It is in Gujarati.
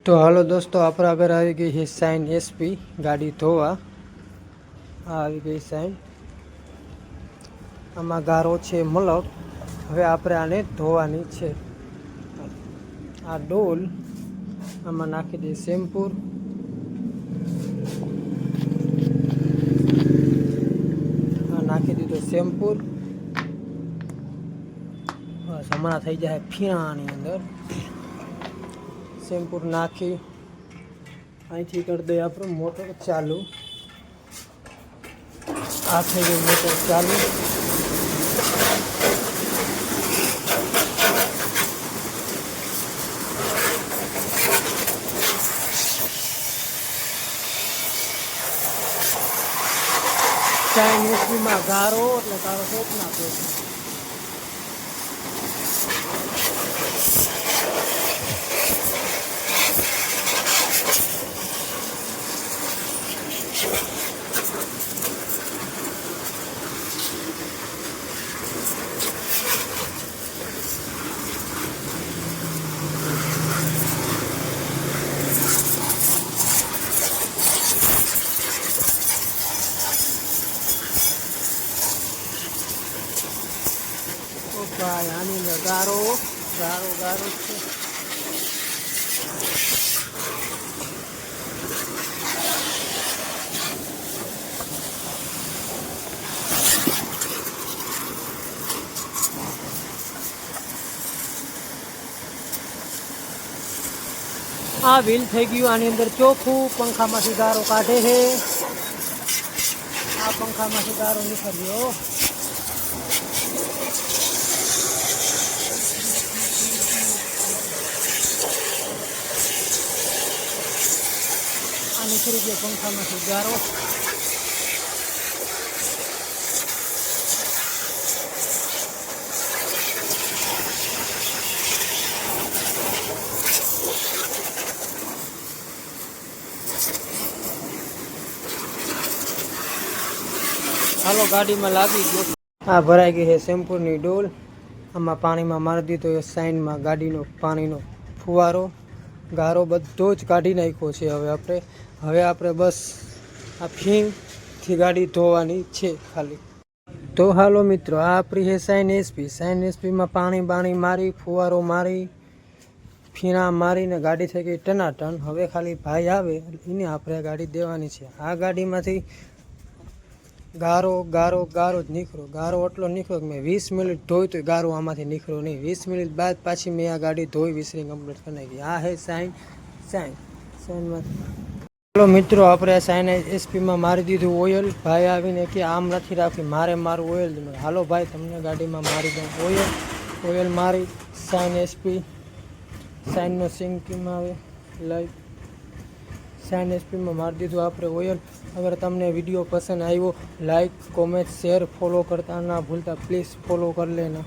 तो हेलो दोस्तों, अपना अगर आ गई है साइन एसपी गाड़ी धोवा आ गई साइन आमा गारो छे मलक। हवे आपणे आने धोवानी छे। आ डोल आमा नाखी दे शेम्पूर। नाखी दीधो शेम्पूर। बस हमारा थई जाए फीणानी अंदर शेम्पूर नाखी અહીંથી कर दे आप मोटर चालू। आ थई गई मोटर चालू। चाइनीज में गारो એટલે તારો શોપ ના પે ભાઈ આની અંદર ગારો ગારો ગારો છે। आ व्हील થઈ ગયું આની અંદર ચોખ્ખું। પંખામાંથી ગારો કાઢે છે। આ પંખામાંથી ગારો નીકળ્યો। નીકળી ગયો પંખામાંથી ગારો। હાલો ગાડીમાં લાગી ગયો। આ ભરાઈ ગઈ છે શેમ્પૂની ડોલ। આમાં પાણીમાં મારી દીધો એ સાઈનમાં ગાડીનો પાણીનો ફુવારો ગારો બધો જ કાઢી નાખ્યો છે। હવે આપણે બસ આ ફીણથી ગાડી ધોવાની છે ખાલી। તો હાલો મિત્રો, આ આપણી છે સાइन एसपीમાં પાણી બાણી મારી ફુવારો મારી ફીણા મારીને ગાડી થઈ ગઈ ટનાટન। હવે ખાલી ભાઈ આવે એને આપણે ગાડી દેવાની છે। આ ગાડીમાંથી ગારો ગારો ગારો જ નીકળ્યો। ગારો એટલો નીકળ્યો કે મેં 20 મિનિટ ધોઈ તો ગારો આમાંથી નીકળ્યો નહીં। 20 મિનિટ બાદ પાછી મેં આ ગાડી ધોઈ વિસરી કમ્પ્લીટ કરી નાખી। આ હે સાઈનમાં। चलो मित्रों, આપણે સાइन एसपीમાં મારી દીધું ઓઇલ। ભાઈ આવીને કે આમ નથી રાખી, મારે મારું ઓઇલ। હાલો ભાઈ, તમને ગાડીમાં મારી દઉં ઓઇલ મારી સાइन एसपी સાઇનનો સિંકમાં આવે લાઈવ સાइन एसपीમાં મારી દીધું આપણે ઓઇલ। अगर તમને વિડીયો પસંદ આવ્યો, લાઈક કોમેન્ટ શેર ફોલો કરતા ના ભૂલતા, પ્લીઝ ફોલો કરી લેना।